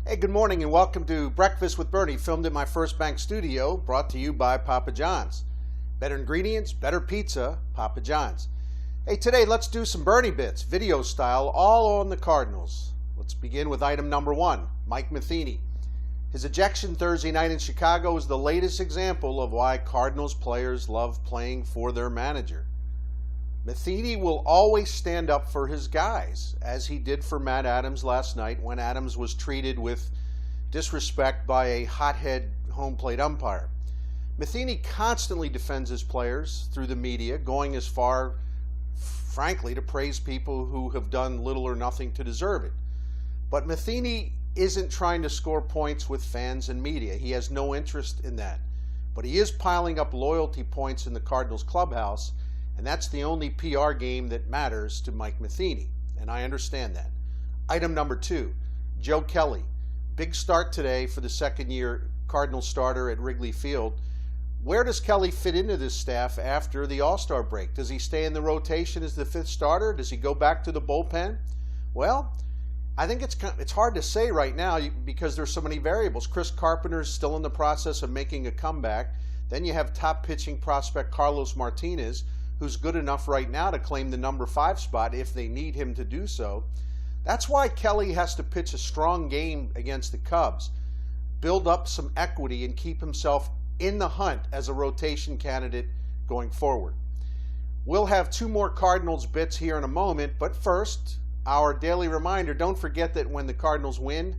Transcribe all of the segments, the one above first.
Hey, good morning and welcome to Breakfast with Bernie, filmed at my First Bank studio, brought to you by Papa John's. Better ingredients, better pizza, Papa John's. Hey, today let's do some Bernie bits, video style, all on the Cardinals. Let's begin with item number 1, Mike Matheny. His ejection Thursday night in Chicago is the latest example of why Cardinals players love playing for their manager. Matheny will always stand up for his guys, as he did for Matt Adams last night when Adams was treated with disrespect by a hothead home plate umpire. Matheny constantly defends his players through the media, going as far, frankly, to praise people who have done little or nothing to deserve it. But Matheny isn't trying to score points with fans and media. He has no interest in that. But he is piling up loyalty points in the Cardinals clubhouse, and that's the only PR game that matters to Mike Matheny, and I understand that. Item number 2, Joe Kelly. Big start today for the second-year Cardinals starter at Wrigley Field. Where does Kelly fit into this staff after the All-Star break? Does he stay in the rotation as the 5th starter? Does he go back to the bullpen? Well, I think it's hard to say right now because there's so many variables. Chris Carpenter's still in the process of making a comeback. Then you have top pitching prospect Carlos Martinez, who's good enough right now to claim the number 5 spot if they need him to do so. That's why Kelly has to pitch a strong game against the Cubs, build up some equity, and keep himself in the hunt as a rotation candidate going forward. We'll have 2 more Cardinals bits here in a moment, but first, our daily reminder, don't forget that when the Cardinals win,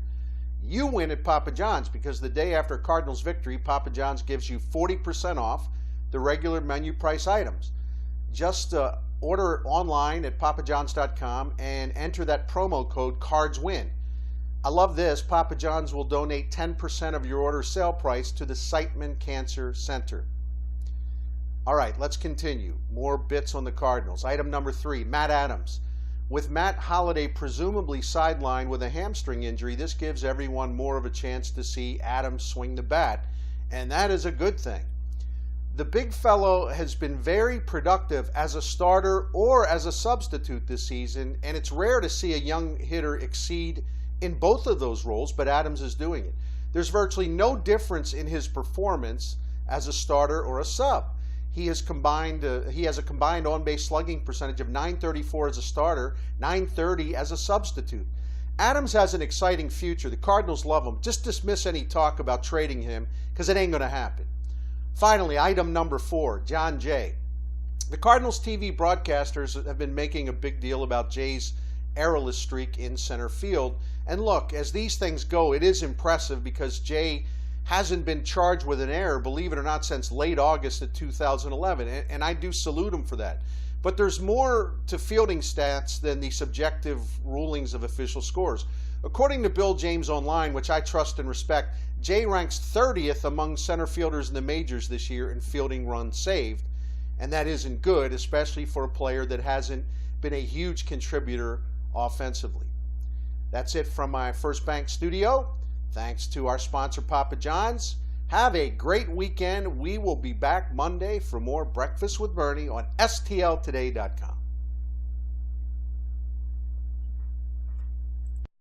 you win at Papa John's, because the day after Cardinals victory, Papa John's gives you 40% off the regular menu price items. Just order online at papajohns.com and enter that promo code CARDSWIN. I love this. Papa John's will donate 10% of your order sale price to the Siteman Cancer Center. All right, let's continue. More bits on the Cardinals. Item number 3, Matt Adams. With Matt Holliday presumably sidelined with a hamstring injury, this gives everyone more of a chance to see Adams swing the bat, and that is a good thing. The big fellow has been very productive as a starter or as a substitute this season, and it's rare to see a young hitter exceed in both of those roles, but Adams is doing it. There's virtually no difference in his performance as a starter or a sub. He has a combined on-base slugging percentage of .934 as a starter, .930 as a substitute. Adams has an exciting future. The Cardinals love him. Just dismiss any talk about trading him because it ain't going to happen. Finally, item number 4, Jon Jay. The Cardinals TV broadcasters have been making a big deal about Jay's errorless streak in center field. And look, as these things go, it is impressive because Jay hasn't been charged with an error, believe it or not, since late August of 2011. And I do salute him for that. But there's more to fielding stats than the subjective rulings of official scores. According to Bill James Online, which I trust and respect, Jay ranks 30th among center fielders in the majors this year in fielding runs saved, and that isn't good, especially for a player that hasn't been a huge contributor offensively. That's it from my First Bank studio. Thanks to our sponsor, Papa John's. Have a great weekend. We will be back Monday for more Breakfast with Bernie on STLtoday.com.